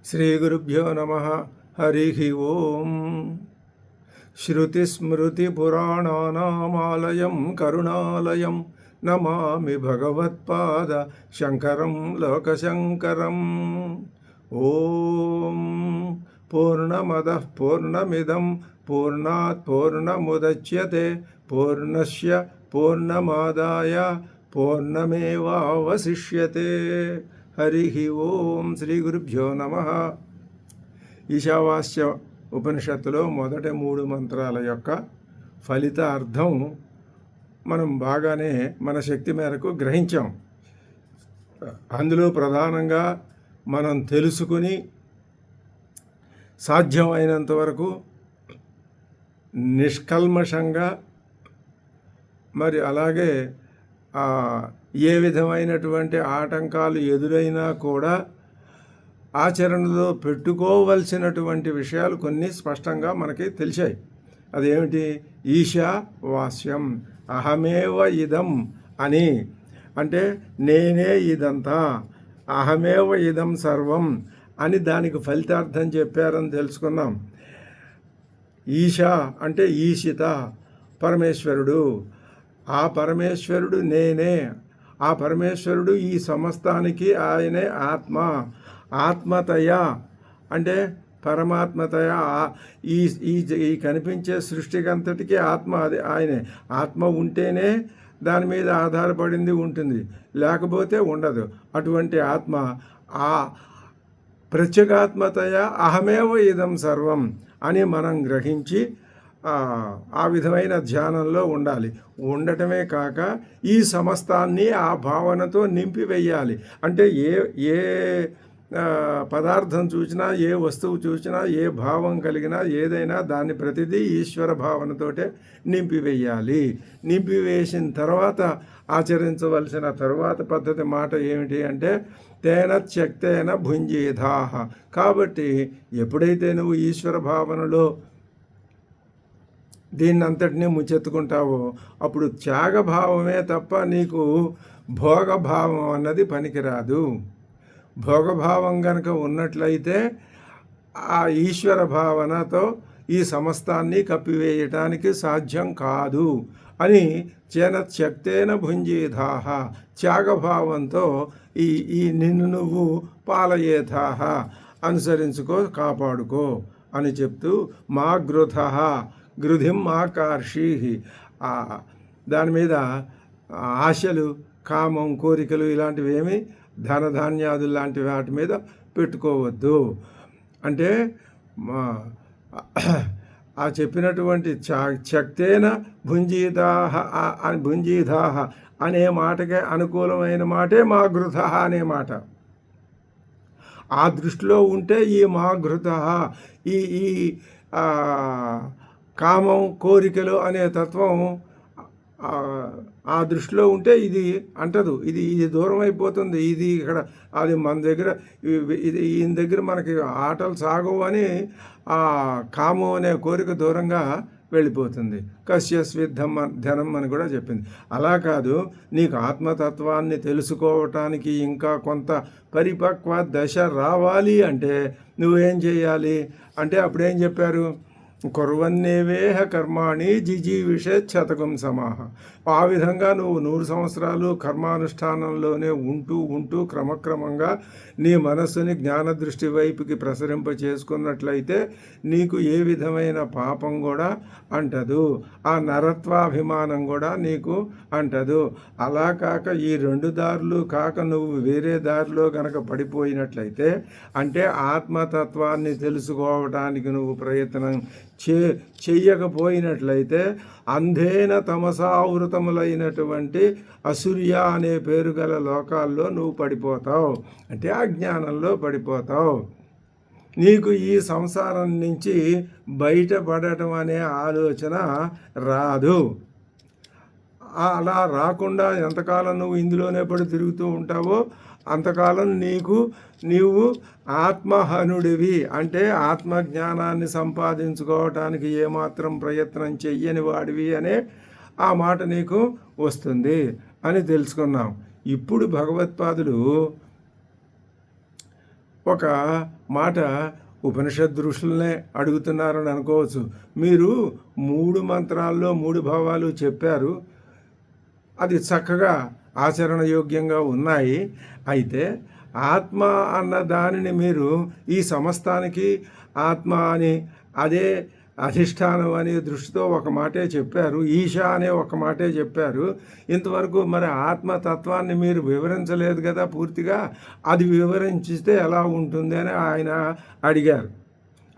శ్రీగురుభ్యో నమ. హరి ఓం. శ్రుతిస్మృతిపురాణానామాలయం కరుణాలయం నమామి భగవత్పాద శంకరం లోకశంకరం. ఓం పూర్ణమదః పూర్ణమిదం పూర్ణాత్ పూర్ణముదచ్యతే పూర్ణస్య పూర్ణమాదాయ పూర్ణమేవావశిష్యతే. హరి ఓం. శ్రీ గురుభ్యో నమ. ఈశావాస్య ఉపనిషత్తులో మొదటి 3 మంత్రాల యొక్క ఫలిత అర్థం మనం బాగానే మన శక్తి మేరకు గ్రహించాం. అందులో ప్రధానంగా మనం తెలుసుకుని సాధ్యమైనంత వరకు నిష్కల్మషంగా, మరి అలాగే ఏ విధమైనటువంటి ఆటంకాలు ఎదురైనా కూడా ఆచరణలో పెట్టుకోవలసినటువంటి విషయాలు కొన్ని స్పష్టంగా మనకి తెలిసాయి. అదేమిటి? ఈశావాస్యం, అహమేవ ఇదం అని, అంటే నేనే ఇదంతా, అహమేవ ఇదం సర్వం అని దానికి ఫలితార్థం చెప్పారని తెలుసుకున్నాం. ఈశా అంటే ఈశిత, పరమేశ్వరుడు. ఆ పరమేశ్వరుడు నేనే. ఆ పరమేశ్వరుడు ఈ సమస్తానికి ఆయనే ఆత్మ. ఆత్మతయ అంటే పరమాత్మతయ. ఈ కనిపించే సృష్టికంతటికీ ఆత్మ అది ఆయనే. ఆత్మ ఉంటేనే దాని మీద ఆధారపడింది ఉంటుంది, లేకపోతే ఉండదు. అటువంటి ఆత్మ ఆ ప్రత్యేగాత్మతయ అహమేవ ఇదం సర్వం అని మనం గ్రహించి ఆ విధమైన ధ్యానంలో ఉండాలి. ఉండటమే కాక ఈ సమస్తాన్ని ఆ భావనతో నింపివేయాలి. అంటే ఏ పదార్థం చూసినా, ఏ వస్తువు చూసినా, ఏ భావం కలిగినా ఏదైనా దాన్ని ప్రతిదీ ఈశ్వర భావనతోటే నింపివేయాలి. నింపివేసిన తర్వాత ఆచరించవలసిన తరువాత పద్ధతి మాట ఏమిటి అంటే తేన త్యక్తేన భుంజీధాహ. కాబట్టి ఎప్పుడైతే నువ్వు ఈశ్వర భావనలో దీన్నంతటినీ ముచ్చెత్తుకుంటావో అప్పుడు త్యాగభావమే తప్ప నీకు భోగభావం అన్నది పనికిరాదు. భోగభావం కనుక ఉన్నట్లయితే ఆ ఈశ్వర భావనతో ఈ సమస్తాన్ని కప్పివేయటానికి సాధ్యం కాదు అని చేన భుంజీధాహ, త్యాగభావంతో ఈ నిన్ను నువ్వు పాలయేథాహ, అనుసరించుకో, కాపాడుకో అని చెప్తూ మా గృధ గృధిం ఆకర్షి, దాని మీద ఆశలు, కామం, కోరికలు ఇలాంటివి ఏమి ధనధాన్యాదులు లాంటి వాటి మీద పెట్టుకోవద్దు. అంటే ఆ చెప్పినటువంటి త్యక్తేన భుంజీధాహ అనే మాటకే అనుకూలమైన మాటే మా గృధ అనే మాట. ఆ దృష్టిలో ఉంటే ఈ మా గృధ, ఈ కామం, కోరికలు అనే తత్వం ఆ దృష్టిలో ఉంటే ఇది అంటదు, ఇది దూరం అయిపోతుంది. ఇది ఇక్కడ అది మన దగ్గర, ఇది ఈయన దగ్గర మనకి ఆటలు సాగవు అని ఆ కామం అనే కోరిక దూరంగా వెళ్ళిపోతుంది. కశ్యస్విద్ధం ధనం అని కూడా చెప్పింది. అలా కాదు, నీకు ఆత్మతత్వాన్ని తెలుసుకోవటానికి ఇంకా కొంత పరిపక్వ దశ రావాలి అంటే నువ్వేం చేయాలి అంటే అప్పుడేం చెప్పారు? కుర్వన్నేవేహ కర్మాణి జిజీవిషే శతకం సమాహ. ఆ విధంగా నువ్వు 100 సంవత్సరాలు కర్మానుష్ఠానంలోనే ఉంటూ క్రమక్రమంగా నీ మనస్సుని జ్ఞానదృష్టి వైపుకి ప్రసరింప చేసుకున్నట్లయితే నీకు ఏ విధమైన పాపం కూడా అంటదు, ఆ నరత్వాభిమానం కూడా నీకు అంటదు. అలా కాక ఈ 2 దారులు కాక నువ్వు వేరే దారిలో కనుక పడిపోయినట్లయితే, అంటే ఆత్మతత్వాన్ని తెలుసుకోవడానికి నువ్వు ప్రయత్నం చెయ్యకపోయినట్లయితే అంధేన తమసావృతములైనటువంటి అసూర్య అనే పేరు గల లోకాల్లో నువ్వు పడిపోతావు. అంటే అజ్ఞానంలో పడిపోతావు. నీకు ఈ సంసారం నుంచి బయటపడటం అనే ఆలోచన రాదు. అలా రాకుండా ఎంతకాలం నువ్వు ఇందులోనే పడి తిరుగుతూ ఉంటావో అంతకాలం నీవు ఆత్మహనుడివి, అంటే ఆత్మజ్ఞానాన్ని సంపాదించుకోవటానికి ఏమాత్రం ప్రయత్నం చెయ్యని వాడివి అనే ఆ మాట నీకు వస్తుంది అని తెలుసుకున్నాం. ఇప్పుడు భగవత్పాదులు ఒక మాట ఉపనిషద్ ఋషులనే అడుగుతున్నారని అనుకోవచ్చు. మీరు 3 మంత్రాల్లో 3 భావాలు చెప్పారు, అది చక్కగా ఆచరణ యోగ్యంగా ఉన్నాయి. అయితే ఆత్మ అన్న దానిని మీరు ఈ సమస్తానికి ఆత్మ అని, అదే అధిష్టానం అనే దృష్టితో ఒక మాటే చెప్పారు, ఈశ అనే ఒక మాటే చెప్పారు. ఇంతవరకు మరి ఆత్మతత్వాన్ని మీరు వివరించలేదు కదా పూర్తిగా. అది వివరించితే ఎలా ఉంటుంది అని ఆయన అడిగారు.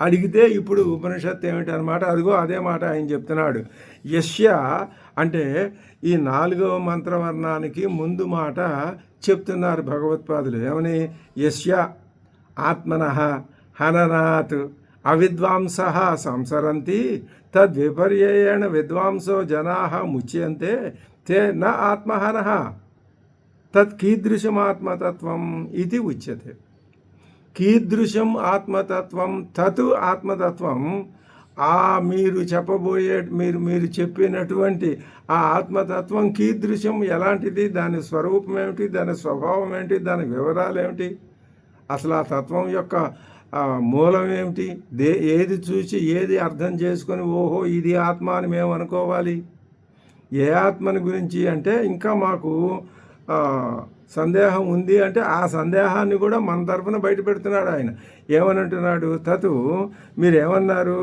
అడిగితే ఇప్పుడు ఉపనిషత్తు ఏమిటనమాట, అదిగో అదే మాట ఆయన చెప్తున్నాడు. యస్య అంటే ఈ 4వ మంత్రవర్ణానికి ముందు మాట చెప్తున్నారు భగవత్పాదులు. ఏమని? యస్య ఆత్మనః హననాత్ అవిద్వాంస సంసరంతి తద్విపర్యేణ విద్వాంసో జనాః ముచ్యంతే తే న ఆత్మహనః తత్ కీదృశమాత్మతత్వం ఇది ఉచ్యతే. కీదృశం ఆత్మతత్వం తత్ ఆత్మతత్వం. మీరు చెప్పబోయే మీరు చెప్పినటువంటి ఆ ఆత్మతత్వం కీదృశం ఎలాంటిది, దాని స్వరూపం ఏమిటి, దాని స్వభావం ఏమిటి, దాని వివరాలు ఏమిటి, అసలు ఆ తత్వం యొక్క మూలం ఏమిటి, ఏది చూసి ఏది అర్థం చేసుకొని ఓహో ఇది ఆత్మ అని మేము అనుకోవాలి. ఏ ఆత్మని గురించి అంటే ఇంకా మాకు సందేహం ఉంది అంటే ఆ సందేహాన్ని కూడా మన తరఫున బయట పెడుతున్నాడు ఆయన. ఏమనంటున్నాడు? తతు మీరేమన్నారు?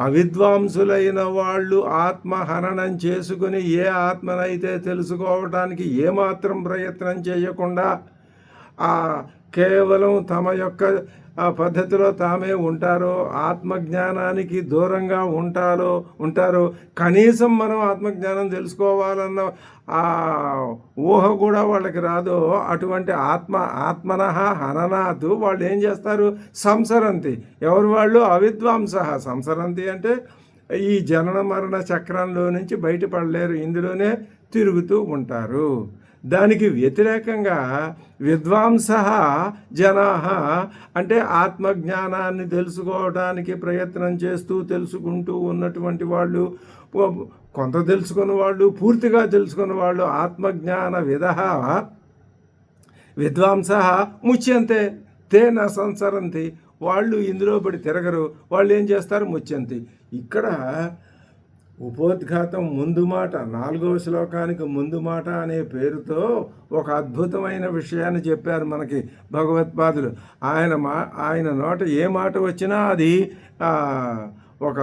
అవిద్వాంసులైన వాళ్ళు ఆత్మహననం చేసుకుని ఏ ఆత్మనైతే తెలుసుకోవడానికి ఏమాత్రం ప్రయత్నం చేయకుండా కేవలం తమ యొక్క పద్ధతిలో తామే ఉంటారో, ఆత్మజ్ఞానానికి దూరంగా ఉంటారో, కనీసం మనం ఆత్మజ్ఞానం తెలుసుకోవాలన్న ఆ ఊహ కూడా వాళ్ళకి రాదో, అటువంటి ఆత్మనః హననాత్ వాళ్ళు ఏం చేస్తారు? సంసరంతి. ఎవరు వాళ్ళు? అవిద్వాంస. సంసరంతి అంటే ఈ జనన మరణ చక్రంలో నుంచి బయటపడలేరు, ఇందులోనే తిరుగుతూ ఉంటారు. దానికి వ్యతిరేకంగా విద్వాంస జనాః అంటే ఆత్మజ్ఞానాన్ని తెలుసుకోవడానికి ప్రయత్నం చేస్తూ తెలుసుకుంటూ ఉన్నటువంటి వాళ్ళు, కొంత తెలుసుకున్న వాళ్ళు, పూర్తిగా తెలుసుకున్న వాళ్ళు, ఆత్మజ్ఞాన విదః విద్వాంస ముచ్యంతే తే న సంసరంతి. వాళ్ళు ఇందులో పడి తిరగరు. వాళ్ళు ఏం చేస్తారు? ముచ్యంతి. ఇక్కడ ఉపోద్ఘాతం ముందు మాట, 4వ శ్లోకానికి ముందు మాట అనే పేరుతో ఒక అద్భుతమైన విషయాన్ని చెప్పారు మనకి భగవత్పాదులు. ఆయన నోట ఏ మాట వచ్చినా అది ఒక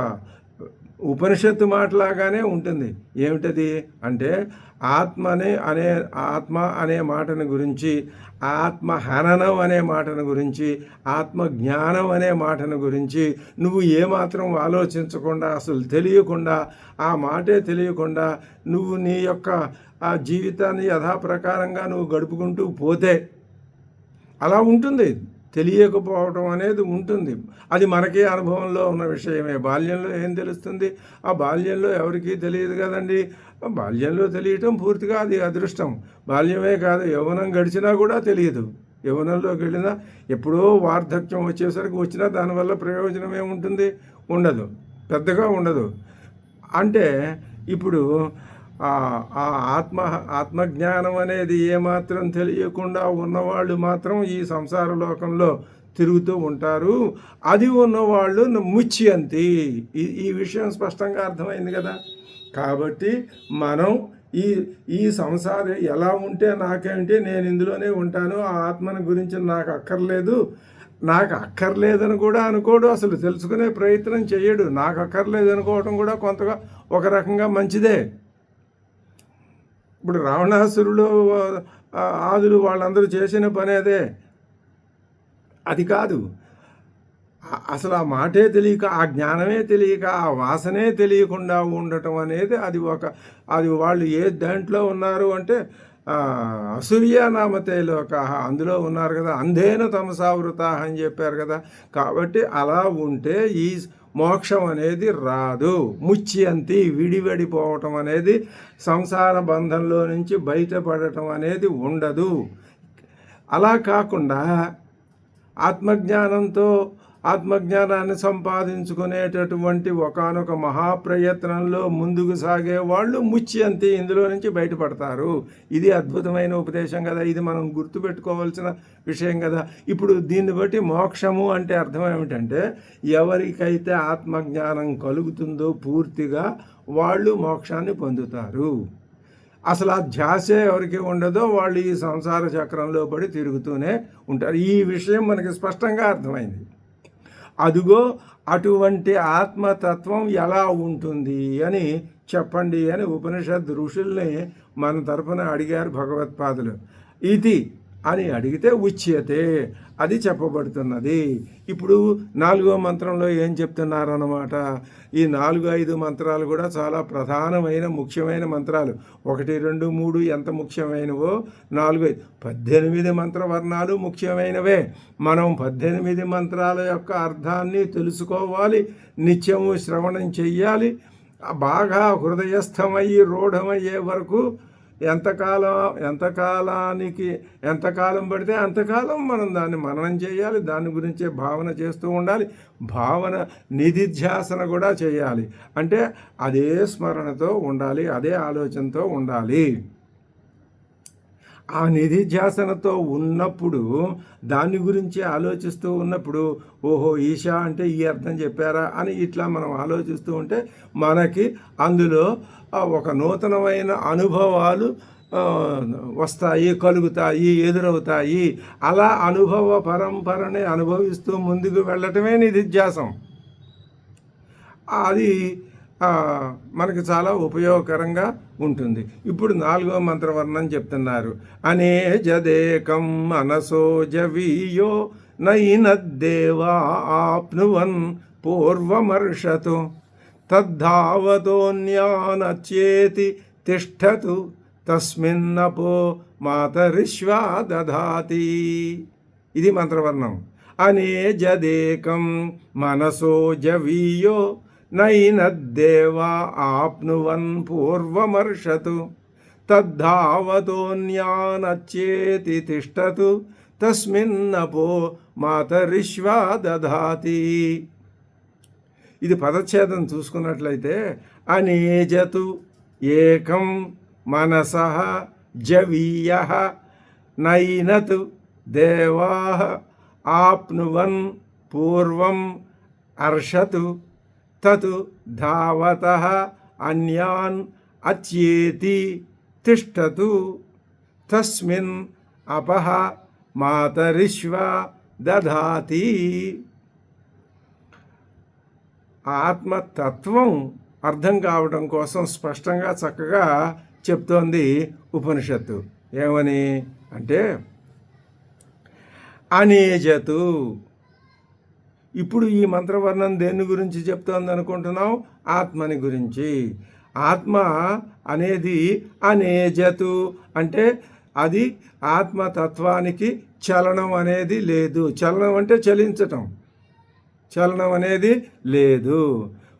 ఉపనిషత్తు మాటలాగానే ఉంటుంది. ఏమిటది అంటే ఆత్మ అనే మాటను గురించి, ఆత్మహననం అనే మాటను గురించి, ఆత్మజ్ఞానం అనే మాటను గురించి నువ్వు ఏమాత్రం ఆలోచించకుండా, అసలు తెలియకుండా, ఆ మాటే తెలియకుండా నువ్వు నీ యొక్క ఆ జీవితాన్ని యథాప్రకారంగా నువ్వు గడుపుకుంటూ పోతే అలా ఉంటుంది. తెలియకపోవడం అనేది ఉంటుంది. అది మనకే అనుభవంలో ఉన్న విషయమే. బాల్యంలో ఏం తెలుస్తుంది? ఆ బాల్యంలో ఎవరికీ తెలియదు కదండి. బాల్యంలో తెలియటం పూర్తిగా అది అదృష్టం. బాల్యమే కాదు, యవ్వనం గడిచినా కూడా తెలియదు. యవ్వనంలోకి వెళ్ళినా ఎప్పుడో వార్ధక్యం వచ్చేసరికి వచ్చినా దానివల్ల ప్రయోజనం ఏముంటుంది? ఉండదు, పెద్దగా ఉండదు. అంటే ఇప్పుడు ఆత్మజ్ఞానం అనేది ఏమాత్రం తెలియకుండా ఉన్నవాళ్ళు మాత్రం ఈ సంసార లోకంలో తిరుగుతూ ఉంటారు. అది ఉన్నవాళ్ళు ముచ్యంతి. ఈ విషయం స్పష్టంగా అర్థమైంది కదా. కాబట్టి మనం ఈ సంసారం ఎలా ఉంటే నాకేంటి, నేను ఇందులోనే ఉంటాను, ఆ ఆత్మని గురించి నాకు అక్కర్లేదని కూడా అనుకోడు, అసలు తెలుసుకునే ప్రయత్నం చేయడు. నాకు అక్కర్లేదు అనుకోవడం కూడా కొంతగా ఒక రకంగా మంచిదే. ఇప్పుడు రావణాసురుడు ఆదులు వాళ్ళందరూ చేసిన పని అదే. అది కాదు, అసలు ఆ మాటే తెలియక, ఆ జ్ఞానమే తెలియక, ఆ వాసనే తెలియకుండా ఉండటం అనేది అది వాళ్ళు ఏ దాంట్లో ఉన్నారు అంటే అసూర్యానామతే లోక అందులో ఉన్నారు కదా. అంధేన తమసావృత అని చెప్పారు కదా. కాబట్టి అలా ఉంటే ఈ మోక్షం అనేది రాదు. ముచ్యంతి, విడివడిపోవటం అనేది, సంసార బంధంలో నుంచి బయటపడటం అనేది ఉండదు. అలా కాకుండా ఆత్మజ్ఞానంతో ఆత్మజ్ఞానాన్ని సంపాదించుకునేటటువంటి ఒకానొక మహాప్రయత్నంలో ముందుకు సాగే వాళ్ళు ముచ్యంతి ఇందులో నుంచి బయటపడతారు. ఇది అద్భుతమైన ఉపదేశం కదా, ఇది మనం గుర్తుపెట్టుకోవాల్సిన విషయం కదా. ఇప్పుడు దీన్ని బట్టి మోక్షము అంటే అర్థం ఏమిటంటే, ఎవరికైతే ఆత్మజ్ఞానం కలుగుతుందో పూర్తిగా వాళ్ళు మోక్షాన్ని పొందుతారు. అసలు ఆ ధ్యాసే ఎవరికి ఉండదో వాళ్ళు ఈ సంసార చక్రంలో పడి తిరుగుతూనే ఉంటారు. ఈ విషయం మనకి స్పష్టంగా అర్థమైంది. అదుగో అటువంటి ఆత్మతత్వం ఎలా ఉంటుంది అని చెప్పండి అని ఉపనిషద్ ఋషుల్ని మన తరపున అడిగారు భగవత్పాదులు. ఇది అని అడిగితే ఉచ్యతే, అది చెప్పబడుతున్నది. ఇప్పుడు 4వ మంత్రంలో ఏం చెప్తున్నారన్నమాట, ఈ 4-5 మంత్రాలు కూడా చాలా ప్రధానమైన ముఖ్యమైన మంత్రాలు. 1, 2, 3 ఎంత ముఖ్యమైనవో 4, 5, 18 మంత్రవర్ణాలు ముఖ్యమైనవే. మనం 18 మంత్రాల యొక్క అర్థాన్ని తెలుసుకోవాలి, నిత్యము శ్రవణం చెయ్యాలి. బాగా హృదయస్థమయ్యి రూఢమయ్యే వరకు ఎంతకాలం పడితే అంతకాలం మనం దాన్ని మననం చేయాలి, దాని గురించే భావన చేస్తూ ఉండాలి. భావన నిధిధ్యాసన కూడా చేయాలి. అంటే అదే స్మరణతో ఉండాలి, అదే ఆలోచనతో ఉండాలి. ఆ నిధిధ్యాసనతో ఉన్నప్పుడు, దాని గురించి ఆలోచిస్తూ ఉన్నప్పుడు, ఓహో ఈశా అంటే ఈ అర్థం చెప్పారా అని ఇట్లా మనం ఆలోచిస్తూ ఉంటే మనకి అందులో ఒక నూతనమైన అనుభవాలు వస్తాయి, కలుగుతాయి, ఎదురవుతాయి. అలా అనుభవ పరంపరని అనుభవిస్తూ ముందుకు వెళ్ళటమే నిధిధ్యాసం. అది మనకి చాలా ఉపయోగకరంగా ఉంటుంది. ఇప్పుడు 4వ మంత్రవర్ణం చెప్తున్నారు. అనేజదేకం మనసో జవీయో నైనద్దేవా ఆప్నువన్ పూర్వమర్షతు తద్ధావతోన్యానచ్యేతి తిష్టతు తస్మిన్నపో మాతరిష్వా దధాతి. ఇది మంత్రవర్ణం. అనేజదేకం మనసో జవీయో నైనద్దేవా ఆప్నువన్ పూర్వమర్షతు తద్ధావతోన్యానచ్యేతి తిష్టతు తస్మిన్నపో మాతరిష్వా దధాతి. ఇది పదచ్ఛేదం చూసుకున్నట్లయితే, అనేజతు ఏకం మనసః జవీయః నైనతు దేవాః ఆప్నువన్ పూర్వం అర్షతు తతు ధావతః అన్యాన్ అచ్యేతి తిష్టతు తస్మిన్ అపః మాతరిష్వా దధాతి. ఆత్మతత్వం అర్థం కావడం కోసం స్పష్టంగా చక్కగా చెప్తోంది ఉపనిషత్తు. ఏమని అంటే, అనేజతు. ఇప్పుడు ఈ మంత్రవర్ణం దేని గురించి చెప్తోంది అనుకుంటున్నాం? ఆత్మని గురించి. ఆత్మ అనేది అనేజతు అంటే అది ఆత్మతత్వానికి చలనం అనేది లేదు. చలనం అంటే చలించటం, చలనం అనేది లేదు.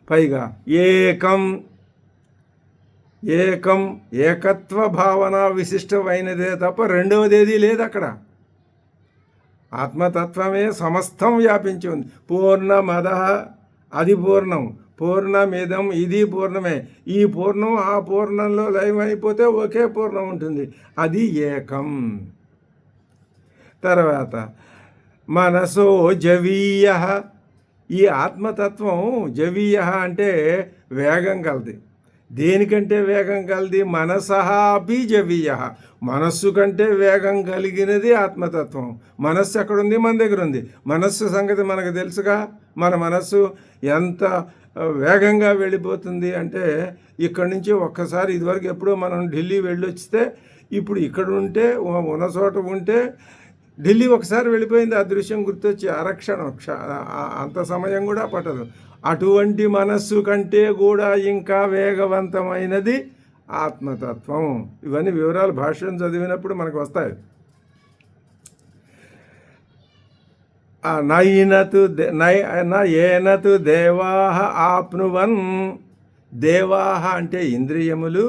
పైగా ఏకం, ఏకం ఏకత్వ భావన విశిష్టమైనదే తప్ప రెండవదేది లేదు అక్కడ. ఆత్మతత్వమే సమస్తం వ్యాపించి ఉంది. పూర్ణమద, అది పూర్ణం. పూర్ణమిదం, ఇది పూర్ణమే. ఈ పూర్ణం ఆ పూర్ణంలో లయమైపోతే ఒకే పూర్ణం ఉంటుంది, అది ఏకం. తర్వాత మనసో జవీయ. ఈ ఆత్మతత్వం జవీయ అంటే వేగం కలది. దేనికంటే వేగం కలది? మనసః అపి జవీయ. మనస్సు కంటే వేగం కలిగినది ఆత్మతత్వం. మనస్సు ఎక్కడుంది? మన దగ్గర ఉంది. మనస్సు సంగతి మనకు తెలుసుగా. మన మనస్సు ఎంత వేగంగా వెళ్ళిపోతుంది అంటే, ఇక్కడి నుంచి ఒక్కసారి ఇదివరకు ఎప్పుడో మనం ఢిల్లీ వెళ్ళొచ్చితే, ఇప్పుడు ఇక్కడ ఉంటే ఉన్న చోట ఉంటే ఢిల్లీ ఒకసారి వెళ్ళిపోయింది, ఆ దృశ్యం గుర్తొచ్చి అరక్షణం, అంత సమయం కూడా పట్టదు. అటువంటి మనస్సు కంటే కూడా ఇంకా వేగవంతమైనది ఆత్మతత్వం. ఇవన్నీ వివరాలు భాష్యం చదివినప్పుడు మనకు వస్తాయి. ఏనతు దేవాహ ఆప్నువన్. దేవాహ అంటే ఇంద్రియములు.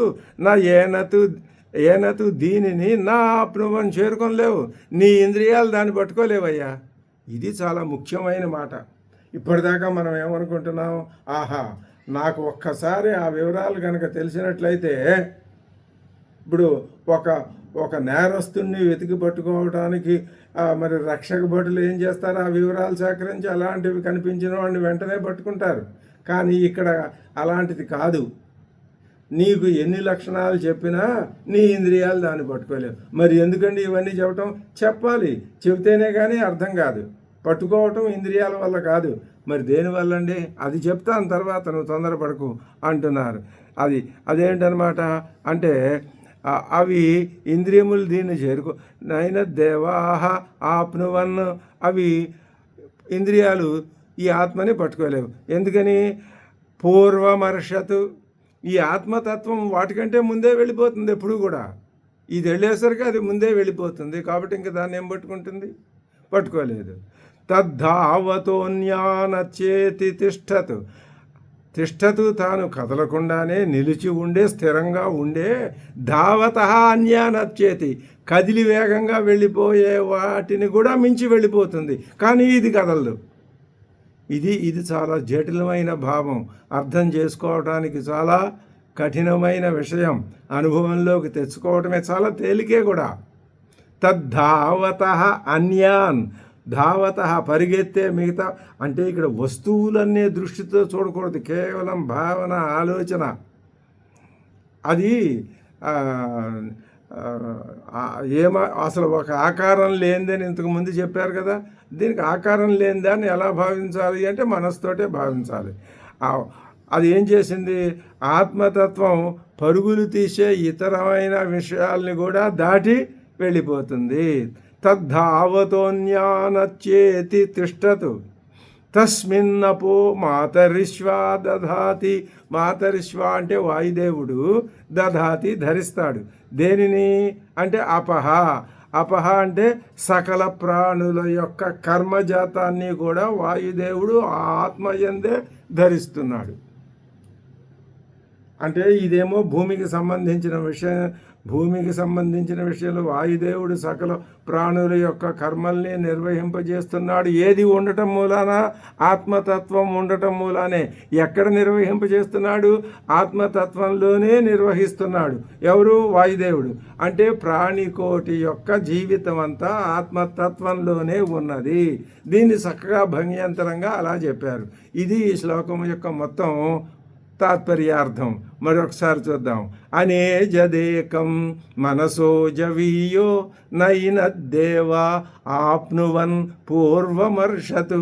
ఏనతు దీనిని నా ఆప్నువన్ చేరుకోలేవు. నీ ఇంద్రియాలు దాన్ని పట్టుకోలేవయ్యా. ఇది చాలా ముఖ్యమైన మాట. ఇప్పటిదాకా మనం ఏమనుకుంటున్నాం, ఆహా నాకు ఒక్కసారి ఆ వివరాలు కనుక తెలిసినట్లయితే, ఇప్పుడు ఒక ఒక నేరస్తుని వెతికి పట్టుకోవడానికి మరి రక్షక భటులు ఏం చేస్తారు, ఆ వివరాలు సేకరించి అలాంటివి కనిపించిన వాడిని వెంటనే పట్టుకుంటారు. కానీ ఇక్కడ అలాంటిది కాదు. నీకు ఎన్ని లక్షణాలు చెప్పినా నీ ఇంద్రియాలు దాన్ని పట్టుకోలేవు. మరి ఎందుకండి ఇవన్నీ చెప్పాలి, చెబితేనే కానీ అర్థం కాదు. పట్టుకోవటం ఇంద్రియాల వల్ల కాదు, మరి దేనివల్ల అండి? అది చెప్తాను తర్వాత, నువ్వు తొందరపడకు అంటున్నారు. అదేంటనమాట అంటే, అవి ఇంద్రియములు దీన్ని చేరుకో నైన దేవాహ ఆప్నువన్, అవి ఇంద్రియాలు ఈ ఆత్మని పట్టుకోలేవు. ఎందుకని? పూర్వమర్షతు, ఈ ఆత్మతత్వం వాటికంటే ముందే వెళ్ళిపోతుంది. ఎప్పుడు కూడా ఇది వెళ్ళేసరికి అది ముందే వెళ్ళిపోతుంది. కాబట్టి ఇంక దాన్ని ఏం పట్టుకుంటుంది? పట్టుకోలేదు. తద్ధావతోన్యానచేతి తిష్టతు, తిష్టతు తాను కదలకుండానే నిలిచి ఉండే, స్థిరంగా ఉండే, ధావత అన్యానచ్చేతి కదిలి వేగంగా వెళ్ళిపోయే వాటిని కూడా మించి వెళ్ళిపోతుంది. కానీ ఇది కదలదు. ఇది చాలా జటిలమైన భావం, అర్థం చేసుకోవడానికి చాలా కఠినమైన విషయం. అనుభవంలోకి తెచ్చుకోవటమే చాలా తేలికే కూడా. తద్ధావత అన్యాన్, ధావత పరిగెత్తే మిగతా, అంటే ఇక్కడ వస్తువులనే దృష్టితో చూడకూడదు, కేవలం భావన, ఆలోచన. అది అసలు ఒక ఆకారం లేనిదని ఇంతకుముందు చెప్పారు కదా. దీనికి ఆకారం లేనిదాన్ని ఎలా భావించాలి అంటే మనసుతోటే భావించాలి. అది ఏం చేసింది? ఆత్మతత్వం పరుగులు తీసే ఇతరమైన విషయాల్ని కూడా దాటి వెళ్ళిపోతుంది. తద్ధావతోన్యానచ్చేతి తిష్టతు తస్మిన్నపో మాతరిష్వా దధాతి, మాతరిష్వ అంటే వాయుదేవుడు, దధాతి ధరిస్తాడు. దేనిని అంటే అపహ అంటే సకల ప్రాణుల యొక్క కర్మజాతాన్ని కూడా వాయుదేవుడు ఆత్మయందే ధరిస్తున్నాడు. అంటే ఇదేమో భూమికి సంబంధించిన విషయంలో వాయుదేవుడు సకల ప్రాణుల యొక్క కర్మల్ని నిర్వహింపజేస్తున్నాడు. ఏది ఉండటం మూలాన? ఆత్మతత్వం ఉండటం మూలానే. ఎక్కడ నిర్వహింపజేస్తున్నాడు? ఆత్మతత్వంలోనే నిర్వహిస్తున్నాడు. ఎవరు? వాయుదేవుడు. అంటే ప్రాణికోటి యొక్క జీవితం అంతా ఆత్మతత్వంలోనే ఉన్నది. దీన్ని చక్కగా భంగ్యంతరంగా అలా చెప్పారు. ఇది ఈ శ్లోకం యొక్క మొత్తం తాత్పర్యార్థం. మరొకసారి చూద్దాం. అనేజదేకం మనసో జవీయో నైనద్దేవా ఆప్నువన్ పూర్వమర్షతు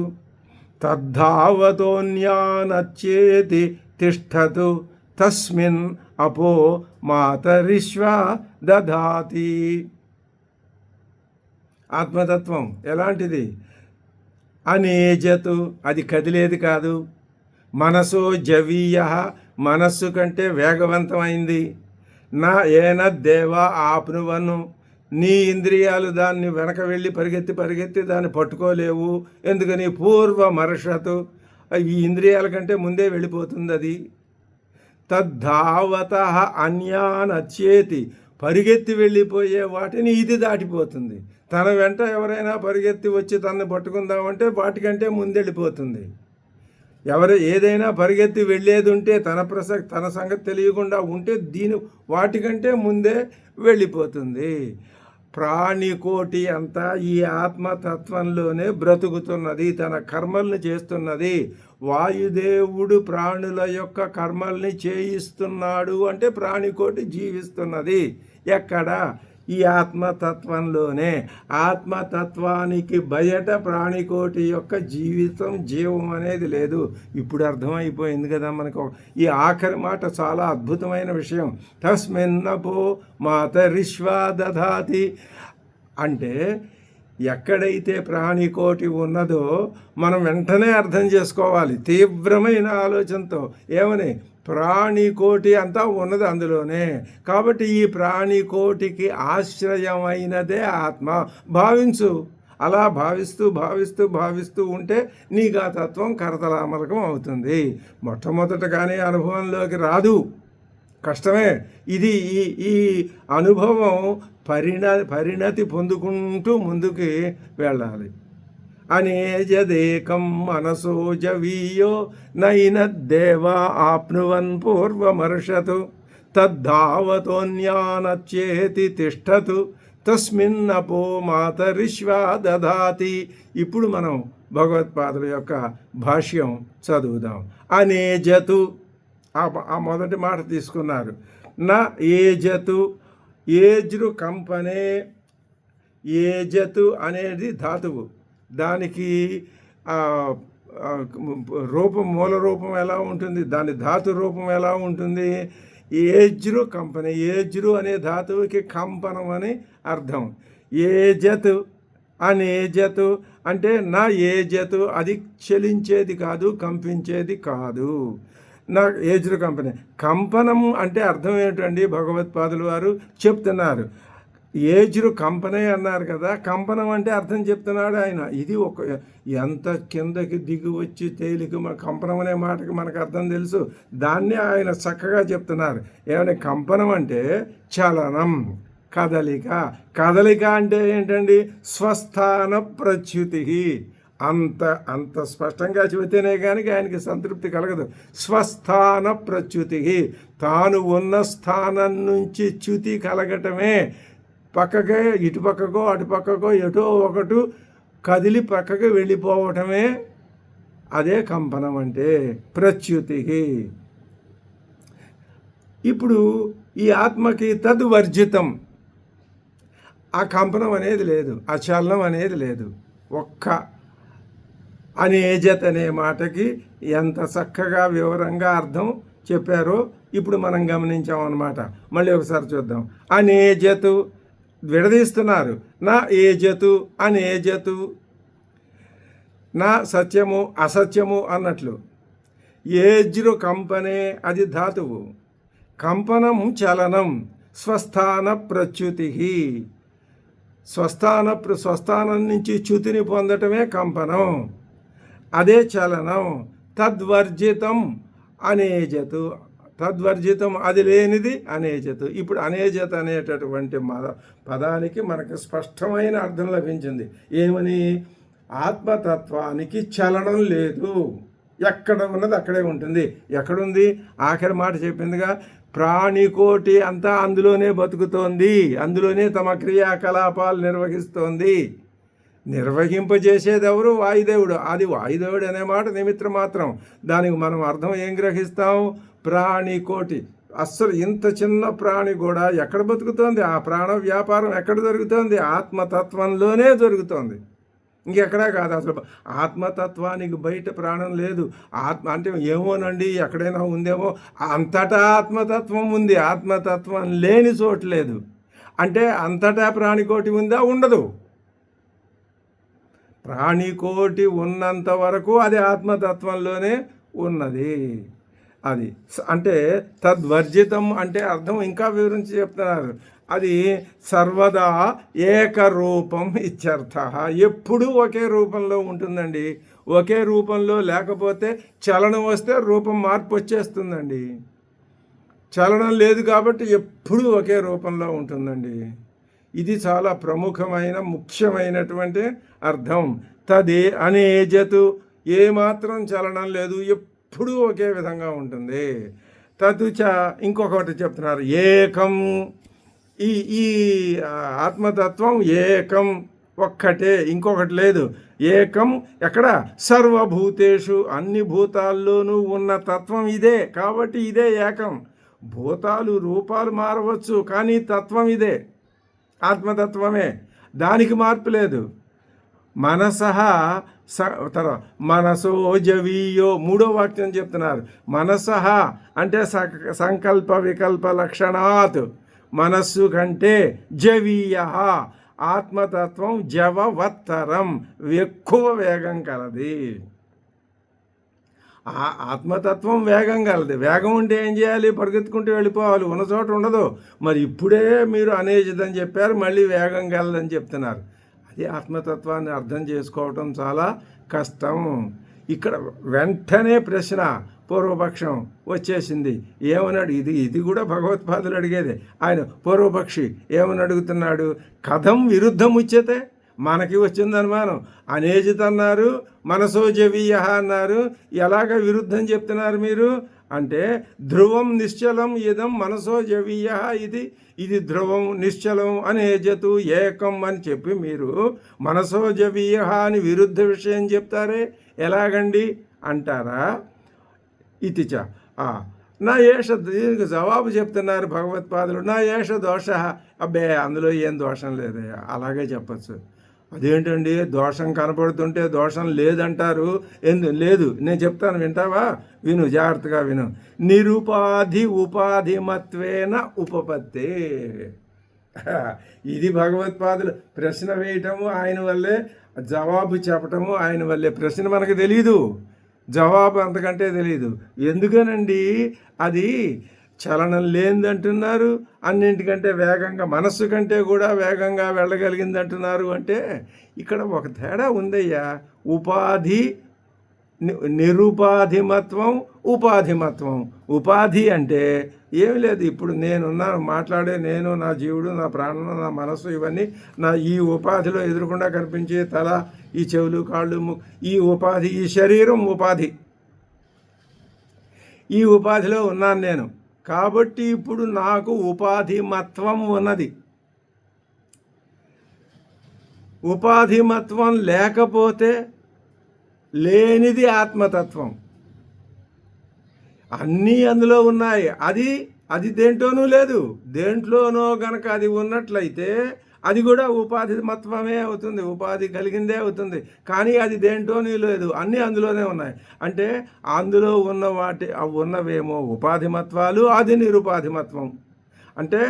తద్ధావతోన్యానచ్చేతి తిష్టతు తస్మిన్ అపో మాతరిష్వా దధాతి. ఆత్మతత్వం ఎలాంటిది? అనేజతు, అది కదిలేది కాదు. మనసో జవీయ, మనస్సు కంటే వేగవంతమైంది. నా ఏన దేవా ఆప్నువను, నీ ఇంద్రియాలు దాన్ని వెనక వెళ్ళి పరిగెత్తి దాన్ని పట్టుకోలేవు. ఎందుకని? పూర్వమర్షతు, ఈ ఇంద్రియాల కంటే ముందే వెళ్ళిపోతుంది అది. తద్ధావత అన్యానచ్చేతి, పరిగెత్తి వెళ్ళిపోయే వాటిని ఇది దాటిపోతుంది. తన వెంట ఎవరైనా పరిగెత్తి వచ్చి తనని పట్టుకుందామంటే వాటికంటే ముందెళ్ళిపోతుంది. ఏదైనా పరిగెత్తి వెళ్ళేది ఉంటే తన సంగతి తెలియకుండా ఉంటే వాటికంటే ముందే వెళ్ళిపోతుంది. ప్రాణికోటి అంతా ఈ ఆత్మతత్వంలోనే బ్రతుకుతున్నది, తన కర్మల్ని చేస్తున్నది. వాయుదేవుడు ప్రాణుల యొక్క కర్మల్ని చేయిస్తున్నాడు అంటే ప్రాణికోటి జీవిస్తున్నది. ఎక్కడ? ఈ ఆత్మతత్వంలోనే. ఆత్మతత్వానికి బయట ప్రాణికోటి యొక్క జీవం అనేది లేదు. ఇప్పుడు అర్థమైపోయింది కదా మనకు. ఈ ఆఖరి మాట చాలా అద్భుతమైన విషయం. తస్మిన్నపో మాతరిష్వా దధాతి అంటే ఎక్కడైతే ప్రాణికోటి ఉన్నదో మనం వెంటనే అర్థం చేసుకోవాలి తీవ్రమైన ఆలోచనతో. ఏమని? ప్రాణికోటి అంతా ఉన్నది అందులోనే. కాబట్టి ఈ ప్రాణికోటికి ఆశ్రయమైనదే ఆత్మ. భావించు. అలా భావిస్తూ ఉంటే నీకు ఆ తత్వం కరతలామలకం అవుతుంది. మొట్టమొదటగానే అనుభవంలోకి రాదు, కష్టమే. ఈ అనుభవం పరిణతి పొందుకుంటూ ముందుకి వెళ్ళాలి. అనేజదేకం మనసో జవీయో నైనద్దేవా ఆప్నువన్ పూర్వమర్షతు తద్ధావతోన్యానచ్యేతి తిష్టతు తస్మిన్నపో మాతరిష్వా దదాతి. ఇప్పుడు మనం భగవత్పాదుల యొక్క భాష్యం చదువుదాం. అనేజతు ఆ మొదటి మాట తీసుకున్నారు. నా ఏజతు ఏజ్రు కంపనే. ఏజతు అనేది ధాతువు. దానికి రూపం మూల రూపం ఎలా ఉంటుంది, దాని ధాతు రూపం ఎలా ఉంటుంది? ఏజ్రు కంపన. ఏజ్రు అనే ధాతువుకి కంపనం అని అర్థం. ఏజతు అనేజతు అంటే నా ఏజతు, అది చలించేది కాదు, కంపించేది కాదు. నా ఏజ్రు కంపన. కంపనం అంటే అర్థం ఏంటండి? భగవత్పాదులు వారు చెప్తున్నారు. ఏజ్రు కంపనే అన్నారు కదా, కంపనం అంటే అర్థం చెప్తున్నాడు ఆయన. ఇది ఒక ఎంత కిందకి దిగి వచ్చి తేలిక, కంపనం అనే మాటకి మనకు అర్థం తెలుసు. దాన్నే ఆయన చక్కగా చెప్తున్నారు. ఏమైనా కంపనం అంటే చలనం, కదలిక. కదలిక అంటే ఏంటండి? స్వస్థాన ప్రచ్యుతి. అంత స్పష్టంగా చెబితేనే కానీ ఆయనకి సంతృప్తి కలగదు. స్వస్థాన ప్రచ్యుతి, తాను ఉన్న స్థానం నుంచి చ్యుతి కలగటమే. పక్కకే, ఇటు పక్కకో అటు పక్కకో ఎటో ఒకటి కదిలి పక్కకి వెళ్ళిపోవటమే అదే కంపనం అంటే, ప్రచ్యుతి. ఇప్పుడు ఈ ఆత్మకి తద్వర్జితం, ఆ కంపనం అనేది లేదు, ఆ చలనం అనేది లేదు. ఒక్క అనేజత్ అనే మాటకి ఎంత చక్కగా వివరంగా అర్థం చెప్పారో ఇప్పుడు మనం గమనించామన్నమాట. మళ్ళీ ఒకసారి చూద్దాం. అనేజతు విడదీస్తున్నారు. నా ఏజతు అనేజతు, నా సత్యము అసత్యము అన్నట్లు. ఏజ్రు కంపనే అది ధాతువు, కంపనం చలనం, స్వస్థాన ప్రచ్యుతి. స్వస్థానం నుంచి చ్యుతిని పొందటమే కంపనం, అదే చలనం. తద్వర్జితం అనేజతు, తద్వర్జితం అది లేనిది అనేజతు. ఇప్పుడు అనేజత అనేటటువంటి పదానికి మనకు స్పష్టమైన అర్థం లభించింది. ఏమని? ఆత్మతత్వానికి చలనం లేదు, ఎక్కడ ఉన్నది అక్కడే ఉంటుంది. ఎక్కడుంది? ఆఖరి మాట చెప్పిందిగా, ప్రాణికోటి అంతా అందులోనే బతుకుతోంది, అందులోనే తమ క్రియాకలాపాలు నిర్వహిస్తోంది. నిర్వహింపజేసేది ఎవరు? వాయుదేవుడు. అది వాయుదేవుడు అనే మాట నిమిత్తం మాత్రం. దానికి మనం అర్థం ఏం గ్రహిస్తాం? ప్రాణికోటి. అస్సలు ఇంత చిన్న ప్రాణి కూడా ఎక్కడ బతుకుతోంది? ఆ ప్రాణ వ్యాపారం ఎక్కడ జరుగుతోంది? ఆత్మతత్వంలోనే జరుగుతోంది, ఇంకెక్కడా కాదు. అసలు ఆత్మతత్వానికి బయట ప్రాణం లేదు. ఆత్మ అంటే ఏమోనండి, ఎక్కడైనా ఉందేమో. అంతటా ఆత్మతత్వం ఉంది, ఆత్మతత్వం లేని చోటు లేదు. అంటే అంతటా ప్రాణికోటి ఉందా? ఉండదు. ప్రాణికోటి ఉన్నంత వరకు అది ఆత్మతత్వంలోనే ఉన్నది. అది అంటే తద్వర్జితం అంటే అర్థం ఇంకా వివరించి చెప్తున్నారు. అది సర్వదా ఏకరూపం ఇత్యర్థ. ఎప్పుడూ ఒకే రూపంలో ఉంటుందండి. ఒకే రూపంలో లేకపోతే చలనం వస్తే రూపం మార్పు వచ్చేస్తుందండి. చలనం లేదు కాబట్టి ఎప్పుడూ ఒకే రూపంలో ఉంటుందండి. ఇది చాలా ప్రముఖమైన ముఖ్యమైనటువంటి అర్థం. తదే అనేజతు, ఏమాత్రం చలనం లేదు, ఎప్పుడూ ఒకే విధంగా ఉంటుంది. తదుచ ఇంకొకటి చెప్తున్నారు, ఏకం. ఈ ఆత్మతత్వం ఏకం, ఒక్కటే, ఇంకొకటి లేదు. ఏకం ఎక్కడ? సర్వభూతేషు, అన్ని భూతాల్లోనూ ఉన్న తత్వం ఇదే, కాబట్టి ఇదే ఏకం. భూతాలు రూపాలు మారవచ్చు, కానీ తత్వం ఇదే, ఆత్మతత్వమే, దానికి మార్పు లేదు. మనసః మనసో జవీయో, మూడో వాక్యం చెప్తున్నారు. మనసః అంటే సంకల్ప వికల్ప లక్షణాత్, మనస్సు కంటే జవీయ, ఆత్మతత్వం జవవత్తరం, ఎక్కువ వేగం కలది. ఆత్మతత్వం వేగం కలది. వేగం ఉంటే ఏం చేయాలి? పరిగెత్తుకుంటూ వెళ్ళిపోవాలి, ఉన్న చోట ఉండదు. మరి ఇప్పుడే మీరు అనేజిదని చెప్పారు, మళ్ళీ వేగం కలదని చెప్తున్నారు. అది ఆత్మతత్వాన్ని అర్థం చేసుకోవటం చాలా కష్టం. ఇక్కడ వెంటనే ప్రశ్న, పూర్వపక్షం వచ్చేసింది. ఏమన్నాడు? ఇది కూడా భగవత్పాదులు అడిగేదే. ఆయన పూర్వపక్షి ఏమని అడుగుతున్నాడు? కథం విరుద్ధం ఉచ్యతే, మనకి వచ్చింది అనుమానం. అనేజిత్ అన్నారు, మనసో జవీయ అన్నారు. ఎలాగ విరుద్ధం చెప్తున్నారు మీరు అంటే, ధ్రువం నిశ్చలం ఇదం మనసో జవీయ, ఇది ధ్రువం నిశ్చలం అనేజతు ఏకం అని చెప్పి మీరు మనసో జవీయ అని విరుద్ధ విషయం చెప్తారే ఎలాగండి అంటారా? ఇతిచ నా ఏష, దీనికి జవాబు చెప్తున్నారు భగవత్పాదులు. నా ఏష దోష, అబ్బే అందులో ఏం దోషం లేదయ్యా, అలాగే చెప్పచ్చు. అదేంటండి దోషం కనపడుతుంటే దోషం లేదంటారు, లేదు నేను చెప్తాను, వింటావా? విను, జాగ్రత్తగా విను. నిరుపాధి ఉపాధిమత్వేన ఉపపత్తే. ఇది భగవత్పాదులు ప్రశ్న వేయటము ఆయన వల్లే, జవాబు చెప్పటము ఆయన వల్లే. ప్రశ్న మనకు తెలీదు, జవాబు అంతకంటే తెలియదు. ఎందుకనండి? అది చలనం లేనిది అంటున్నారు, అన్నింటికంటే వేగంగా, మనస్సు కంటే కూడా వేగంగా వెళ్ళగలిగింది అంటున్నారు. అంటే ఇక్కడ ఒక తేడా ఉందయ్యా. ఉపాధి, నిరుపాధిమత్వం, ఉపాధిమత్వం. ఉపాధి అంటే ఏమి లేదు, ఇప్పుడు నేనున్నాను, మాట్లాడే నేను, నా జీవుడు, నా ప్రాణం, నా మనస్సు, ఇవన్నీ నా ఈ ఉపాధిలో ఎదురుకుండా కనిపించే తల, ఈ చెవులు, కాళ్ళు, ఈ ఉపాధి, ఈ శరీరం ఉపాధి, ఈ ఉపాధిలో ఉన్నాను నేను. కాబట్టి ఇప్పుడు నాకు ఉపాధిమత్వం ఉన్నది. ఉపాధిమత్వం లేకపోతే లేనిది ఆత్మతత్వం. అన్నీ అందులో ఉన్నాయి. అది దేంట్లోనూ లేదు. దేంట్లోనో గనక అది ఉన్నట్లయితే అది కూడా ఉపాధిమత్వమే అవుతుంది, ఉపాధి కలిగిందే అవుతుంది. కానీ అది దేంట్లోనూ లేదు, అన్నీ అందులోనే ఉన్నాయి. అంటే అందులో ఉన్నవేమో ఉపాధిమత్వాలు, అది నిరుపాధిమత్వం. అంటే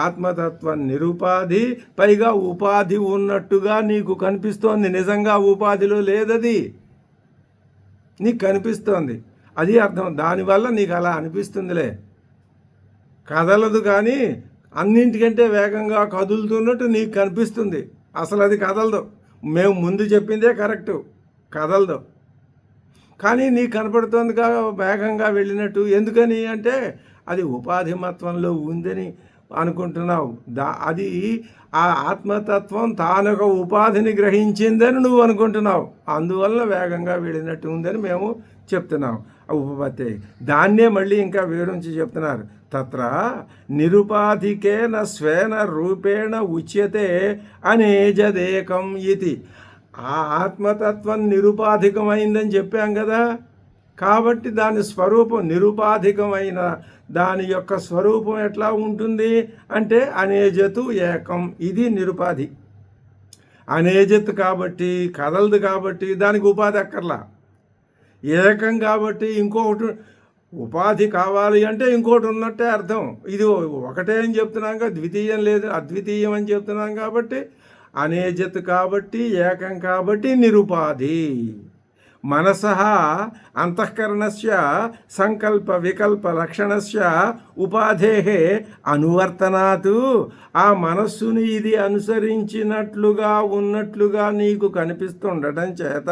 ఆత్మతత్వం నిరుపాధి, పైగా ఉపాధి ఉన్నట్టుగా నీకు కనిపిస్తోంది. నిజంగా ఉపాధిలో లేదది, నీకు కనిపిస్తోంది. అది అర్థం. దానివల్ల నీకు అలా అనిపిస్తుందిలే, కదలదు. కానీ అన్నింటికంటే వేగంగా కదులుతున్నట్టు నీకు కనిపిస్తుంది. అసలు అది కదలదు. మేము ముందు చెప్పిందే కరెక్టు, కదలదు. కానీ నీకు కనపడుతుంది వేగంగా వెళ్ళినట్టు. ఎందుకని అంటే అది ఉపాధిమత్వంలో ఉందని అనుకుంటున్నావు. అది ఆ ఆత్మతత్వం తానొక ఉపాధిని గ్రహించిందని నువ్వు అనుకుంటున్నావు. అందువలన వేగంగా వెళ్ళినట్టు ఉందని మేము చెప్తున్నాం. ఉపపత్తి దాన్నే మళ్ళీ ఇంకా వివరించి చెప్తున్నారు. తత్ర నిరుపాధికేన స్వేన రూపేణ ఉచ్యతే అనేజదేకం ఇది. ఆ ఆత్మతత్వం నిరుపాధికమైందని చెప్పాం కదా. కాబట్టి దాని స్వరూపం నిరుపాధికమైన దాని యొక్క స్వరూపం ఎట్లా ఉంటుంది అంటే అనేజతు ఏకం, ఇది నిరుపాధి. అనేజత్ కాబట్టి కదలదు, కాబట్టి దానికి ఉపాధి అక్కర్లా. ఏకం కాబట్టి ఇంకొకటి ఉపాధి కావాలి అంటే ఇంకోటి ఉన్నట్టే అర్థం. ఇది ఒకటే అని చెప్తున్నాం, ద్వితీయం లేదు, అద్వితీయం అని చెప్తున్నాం. కాబట్టి అనేజత్ కాబట్టి ఏకం కాబట్టి నిరుపాధి. మనసః అంతఃకరణస్య సంకల్ప వికల్ప లక్షణస్య ఉపాధేః అనువర్తనాత్. ఆ మనస్సుని ఇది అనుసరించినట్లుగా ఉన్నట్లుగా నీకు కనిపిస్తుండటం చేత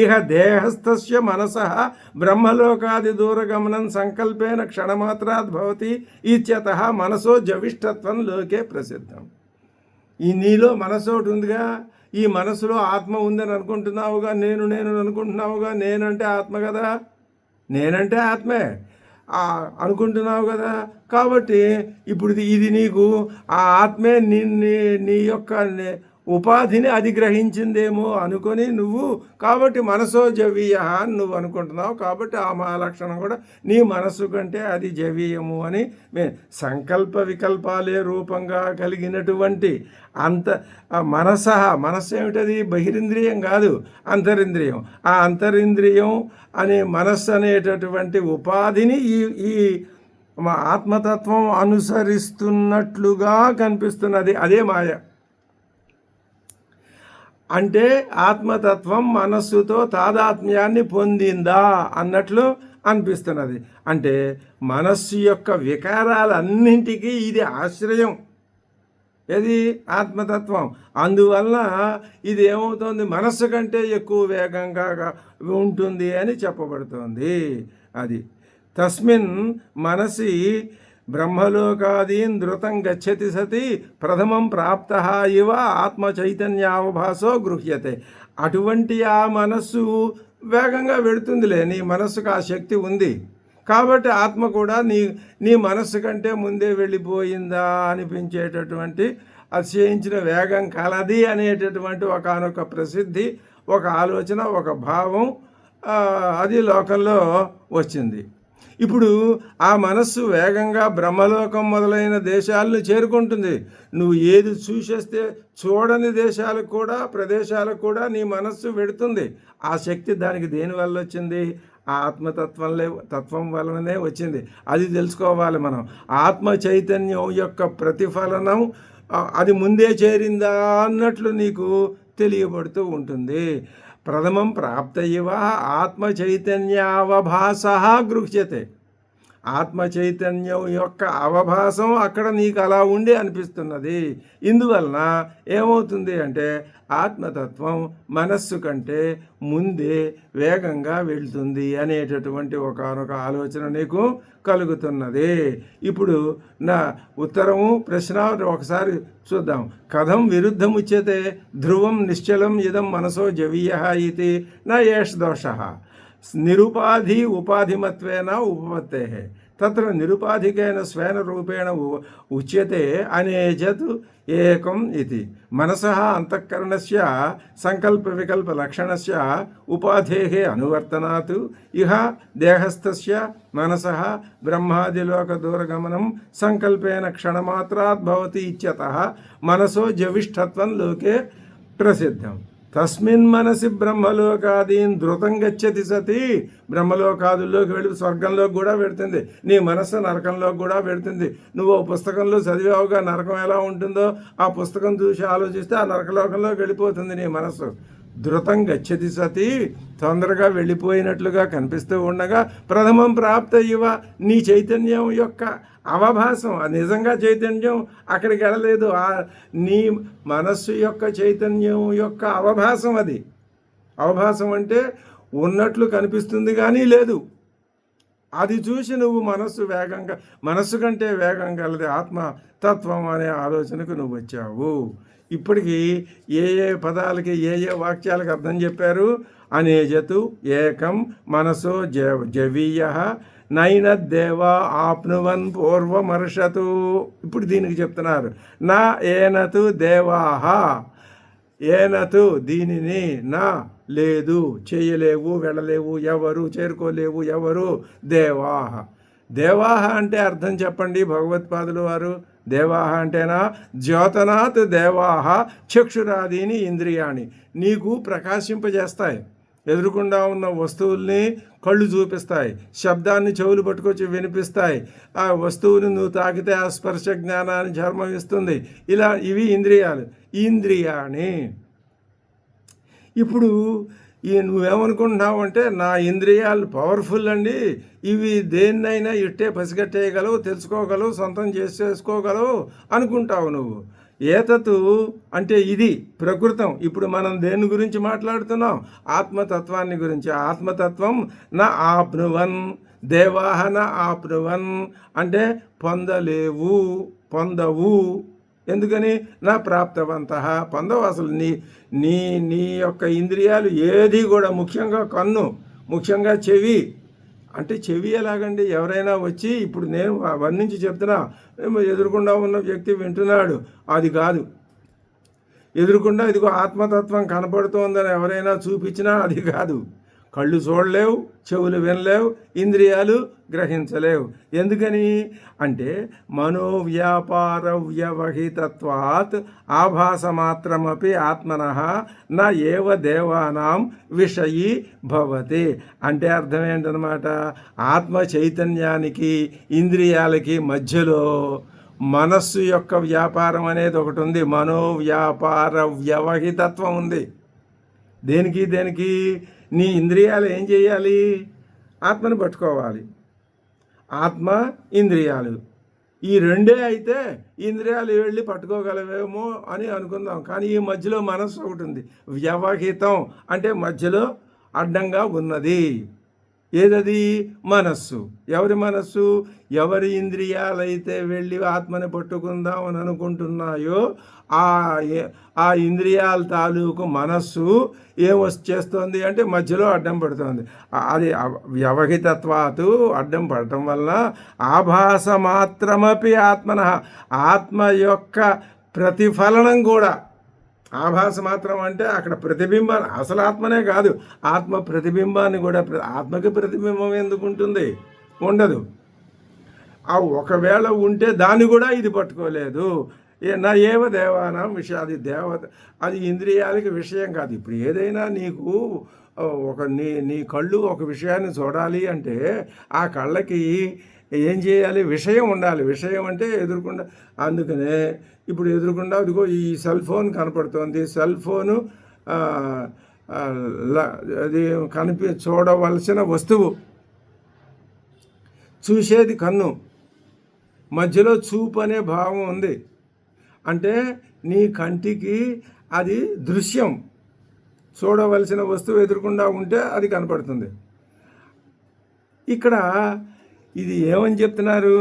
ఇహ దేహస్థస్య మనసః బ్రహ్మలోకాది దూరగమనం సంకల్పేన క్షణమాత్రాత్ భవతి ఇత్యతః మనసో జవిష్టత్వం లోకే ప్రసిద్ధం. ఈ నీలో మనసు ఒకటి ఉందిగా, ఈ మనసులో ఆత్మ ఉందని అనుకుంటున్నావుగా, నేను అనుకుంటున్నావుగా. నేనంటే ఆత్మ కదా, నేనంటే ఆత్మే అనుకుంటున్నావు కదా. కాబట్టి ఇప్పుడు ఇది నీకు ఆ ఆత్మే నీ యొక్క ఉపాధిని అది గ్రహించిందేమో అనుకొని నువ్వు, కాబట్టి మనసో జవీయ అని నువ్వు అనుకుంటున్నావు. కాబట్టి ఆ మహాలక్షణం కూడా నీ మనస్సు కంటే అది జవీయము అని సంకల్ప వికల్పాలే రూపంగా కలిగినటువంటి మనస్సు ఏమిటది? బహిరింద్రియం కాదు, అంతరింద్రియం. ఆ అంతరింద్రియం అనే మనస్సు అనేటటువంటి ఉపాధిని ఈ ఆత్మతత్వం అనుసరిస్తున్నట్లుగా కనిపిస్తున్నది. అదే మాయ. అంటే ఆత్మతత్వం మనస్సుతో తాదాత్మ్యాన్ని పొందిందా అన్నట్లు అనిపిస్తున్నది. అంటే మనస్సు యొక్క వికారాలన్నింటికీ ఇది ఆశ్రయం, ఇది ఆత్మతత్వం. అందువలన ఇది ఏమవుతుంది, మనస్సు కంటే ఎక్కువ వేగంగా ఉంటుంది అని చెప్పబడుతుంది. అది తస్మిన్ మనసి బ్రహ్మలోకాదీన్ ధృతం గచ్చతి సతి ప్రథమం ప్రాప్త ఇవ ఆత్మచైతన్యావభాసో గృహ్యతే. అటువంటి ఆ మనస్సు వేగంగా వెడుతుందిలే, నీ మనస్సుకు ఆ శక్తి ఉంది కాబట్టి ఆత్మ కూడా నీ మనస్సు కంటే ముందే వెళ్ళిపోయిందా అనిపించేటటువంటి అతిశయించిన వేగం కలది అనేటటువంటి ఒకానొక ప్రసిద్ధి, ఒక ఆలోచన, ఒక భావం అది లోకంలో వచ్చింది. ఇప్పుడు ఆ మనస్సు వేగంగా బ్రహ్మలోకం మొదలైన దేశాలను చేరుకుంటుంది. నువ్వు ఏది చూసేస్తే చూడని దేశాలకు కూడా, ప్రదేశాలకు కూడా నీ మనస్సు వెడుతుంది. ఆ శక్తి దానికి దేనివల్ల వచ్చింది? ఆ తత్వం వలననే వచ్చింది. అది తెలుసుకోవాలి మనం. ఆత్మ చైతన్యం యొక్క ప్రతిఫలనం అది ముందే చేరిందా అన్నట్లు నీకు తెలియబడుతూ ఉంటుంది. ప్రథమం ప్రాప్త ఇవ ఆత్మ చైతన్యావభాస గృహ్యతే. ఆత్మ చైతన్యం యొక్క అవభాసం అక్కడ నీకు అలా ఉండి అనిపిస్తున్నది. ఇందువలన ఏమవుతుంది అంటే ఆత్మతత్వం మనస్సు కంటే ముందే వేగంగా వెళ్తుంది అనేటటువంటి ఒకనొక ఆలోచన నీకు కలుగుతున్నది. ఇప్పుడు నా ఉత్తరము ప్రశ్న ఒకసారి చూద్దాం. కథం విరుద్ధముచ్యతే ధ్రువం నిశ్చలం ఇదం మనసో జవీయ ఇది నా ఏష్ దోష నిరుపాధి ఉపాధిమత్వేన ఉపపత్తే తత్ర నిరుపాధికేన స్వేన రూపేణ ఉచ్యతే అనేజత్ ఏకం ఇది. మనసః అంతఃకరణస్య సంకల్ప వికల్ప లక్షణస్య ఉపాధేః అనువర్తనాత్ ఇహ దేహస్థస్య మనసః బ్రహ్మాదిలోక దూరగమనం సంకల్పేన క్షణమాత్రాత్ భవతి ఇత్యతః మనసో జవిష్ఠత్వం లోకే ప్రసిద్ధం. తస్మిన్ మనసి బ్రహ్మలోకాదీన్ ధృతం గచ్చతి సతి. బ్రహ్మలోకాదుల్లోకి వెళ్ళి స్వర్గంలోకి కూడా పెడుతుంది. నీ మనస్సు నరకంలోకి కూడా పెడుతుంది. నువ్వు పుస్తకంలో చదివావుగా నరకం ఎలా ఉంటుందో, ఆ పుస్తకం చూసి ఆలోచిస్తే ఆ నరకలోకంలోకి వెళ్ళిపోతుంది నీ మనస్సు. ధృతం గచ్చతి సతి, తొందరగా వెళ్ళిపోయినట్లుగా కనిపిస్తూ ఉండగా ప్రథమం ప్రాప్త ఇవ నీ చైతన్యం యొక్క అవభాసం, నిజంగా చైతన్యం అక్కడికి వెళ్ళలేదు. నీ మనస్సు యొక్క చైతన్యం యొక్క అవభాసం అది. అవభాసం అంటే ఉన్నట్లు కనిపిస్తుంది కానీ లేదు. అది చూసి నువ్వు మనస్సు కంటే వేగం గలది ఆత్మతత్వం అనే ఆలోచనకు నువ్వు వచ్చావు. ఇప్పటికీ ఏ పదాలకి ఏ వాక్యాలకు అర్థం చెప్పారు? అనేజతు ఏకం మనసో జవీయ నైనద్దేవా ఆప్నువన్ పూర్వమర్షతు. ఇప్పుడు దీనికి చెప్తున్నారు. నా ఏనతు దేవాహ, ఏనతు దీనిని, నా లేదు, చేయలేవు, వెళ్ళలేవు, ఎవరు చేరుకోలేవు, ఎవరు దేవాహ. దేవాహ అంటే అర్థం చెప్పండి భగవత్పాదులు వారు. దేవాహ అంటేనా జ్యోతనాత్ దేవాహ చక్షురాదీని ఇంద్రియాణి. నీకు ప్రకాశింపజేస్తాయి. ఎదురుకుండా ఉన్న వస్తువుల్ని కళ్ళు చూపిస్తాయి, శబ్దాన్ని చెవులు పట్టుకొచ్చి వినిపిస్తాయి, ఆ వస్తువుని నువ్వు తాకితే ఆ స్పర్శ జ్ఞానాన్ని చర్మం ఇస్తుంది. ఇలా ఇవి ఇంద్రియాలు. ఇంద్రియాణి. ఇప్పుడు నువ్వేమనుకుంటున్నావు అంటే నా ఇంద్రియాలు పవర్ఫుల్ అండి, ఇవి దేన్నైనా ఇట్టే పసిగట్టేయగలవు, తెలుసుకోగలవు, సొంతం చేసేసుకోగలవు అనుకుంటావు నువ్వు. ఏతత్తు అంటే ఇది ప్రకృతం. ఇప్పుడు మనం దేని గురించి మాట్లాడుతున్నాం? ఆత్మతత్వాన్ని గురించి. ఆత్మతత్వం నా ఆప్నువన్, దేవాహ నా ఆప్నువన్ అంటే పొందలేవు, పొందవు. ఎందుకని? నా ప్రాప్తవంత పొందవు. అసలు నీ నీ యొక్క ఇంద్రియాలు ఏది కూడా, ముఖ్యంగా కన్ను, ముఖ్యంగా చెవి. అంటే చెవి ఎలాగండి? ఎవరైనా వచ్చి ఇప్పుడు నేను వర్ణించి చెప్తున్నా, ఎదురుకుండా ఉన్న వ్యక్తి వింటున్నాడు, అది కాదు. ఎదురుకుండా ఇదిగో ఆత్మతత్వం కనపడుతోందని ఎవరైనా చూపించినా అది కాదు. కళ్ళు చూడలేవు, చెవులు వినలేవు, ఇంద్రియాలు గ్రహించలేవు. ఎందుకని అంటే మనోవ్యాపార వ్యవహితత్వాత్ ఆభాసమాత్రమపి ఆత్మనః నా ఏవ దేవానాం విషయీ భవతి. అంటే అర్థం ఏంటనమాట? ఆత్మ చైతన్యానికి ఇంద్రియాలకి మధ్యలో మనస్సు యొక్క వ్యాపారం అనేది ఒకటి ఉంది. మనోవ్యాపార వ్యవహితత్వం ఉంది. దేనికి? నీ ఇంద్రియాలు ఏం చేయాలి? ఆత్మను పట్టుకోవాలి. ఆత్మ ఇంద్రియాలు ఈ రెండే అయితే ఇంద్రియాలు వెళ్ళి పట్టుకోగలవేమో అని అనుకుందాం. కానీ ఈ మధ్యలో మనస్సు ఒకటి ఉంది. వ్యవహితం అంటే మధ్యలో అడ్డంగా ఉన్నది. ఏదది? మనస్సు. ఎవరి మనస్సు? ఎవరి ఇంద్రియాలైతే వెళ్ళి ఆత్మని పట్టుకుందామని అనుకుంటున్నాయో ఆ ఇంద్రియాల తాలూకు మనస్సు చేస్తోంది అంటే మధ్యలో అడ్డం పడుతోంది. అది వ్యవహితత్వాతు అడ్డం పడటం వల్ల ఆభాస మాత్రమపి ఆత్మ యొక్క ప్రతిఫలనం కూడా, ఆభాస మాత్రం అంటే అక్కడ ప్రతిబింబాన్ని, అసలు ఆత్మనే కాదు, ఆత్మ ప్రతిబింబాన్ని కూడా, ఆత్మకి ప్రతిబింబం ఎందుకు ఉంటుంది? ఉండదు. ఒకవేళ ఉంటే దాన్ని కూడా ఇది పట్టుకోలేదు. నా ఏవ దేవానం విషయం, అది దేవత, అది ఇంద్రియాలకి విషయం కాదు. ఇప్పుడు ఏదైనా నీకు నీ కళ్ళు ఒక విషయాన్ని చూడాలి అంటే ఆ కళ్ళకి ఏం చేయాలి? విషయం ఉండాలి. విషయం అంటే ఎదురుకుండా. అందుకనే ఇప్పుడు ఎదురుకుండా అదిగో ఈ సెల్ ఫోన్ కనపడుతోంది. సెల్ ఫోను అది చూడవలసిన వస్తువు, చూసేది కన్ను, మధ్యలో చూపు అనే భావం ఉంది. అంటే నీ కంటికి అది దృశ్యం, చూడవలసిన వస్తువు ఎదురుకుండా ఉంటే అది కనపడుతుంది. ఇక్కడ ఇది ఏమని చెప్తున్నారు?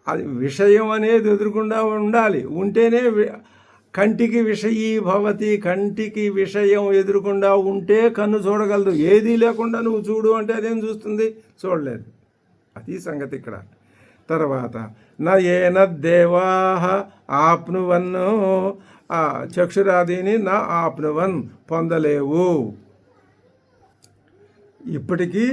అది విషయం అనేది ఎదురుకుండా ఉండాలి, ఉంటేనే కంటికి విషయీ భవతి. కంటికి విషయం ఎదురుకుండా ఉంటే కన్ను చూడగలదు. ఏదీ లేకుండా నువ్వు చూడు అంటే అదేం చూస్తుంది? చూడలేదు. అది సంగతి ఇక్కడ. తర్వాత ఏన దేవాహ ఆప్నువన్ను, చక్షురాదిని నా ఆప్నువన్, పొందలేవు. ఇప్పటికీ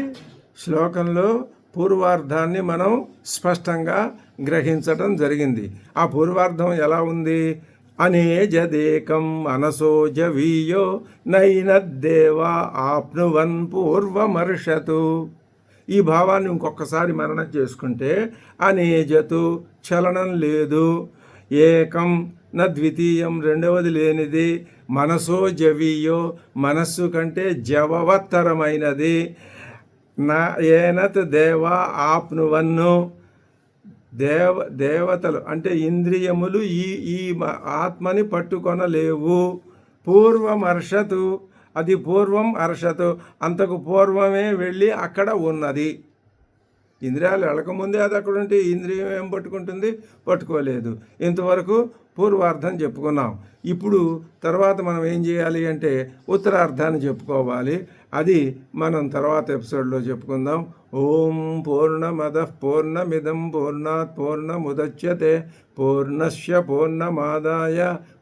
శ్లోకంలో పూర్వార్థాన్ని మనం స్పష్టంగా గ్రహించడం జరిగింది. ఆ పూర్వార్థం ఎలా ఉంది? అనేజదేకం అనసోజవీయో నైనద్దేవా ఆప్నువన్ పూర్వమర్షతు. ఈ భావాన్ని ఇంకొకసారి మననం చేసుకుంటే, అనేజతు చలనం లేదు, ఏకం నా ద్వితీయం రెండవది లేనిది, మనసో జవీయో మనస్సు కంటే జవవత్తరమైనది, నా ఏనత్ దేవా ఆప్నువన్ను దేవతలు అంటే ఇంద్రియములు ఈ ఆత్మని పట్టుకొనలేవు. పూర్వమర్షతు, అది పూర్వం అర్షతు, అంతకు పూర్వమే వెళ్ళి అక్కడ ఉన్నది. ఇంద్రియాలు వెళ్ళకముందే అది అక్కడ ఉంటే ఇంద్రియం ఏం పట్టుకుంటుంది? పట్టుకోలేదు. ఇంతవరకు పూర్వార్థం చెప్పుకున్నాం. ఇప్పుడు తర్వాత మనం ఏం చేయాలి అంటే ఉత్తరార్థాన్ని చెప్పుకోవాలి. అది మనం తర్వాత ఎపిసోడ్లో చెప్పుకుందాం. ఓం పూర్ణమదః పూర్ణమిదం పూర్ణాత్ పూర్ణముదచ్యతే పూర్ణస్య పూర్ణమాదాయ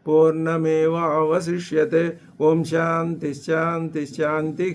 పూర్ణమేవావశిష్యతే. ఓం శాంతి శాంతి శాంతి.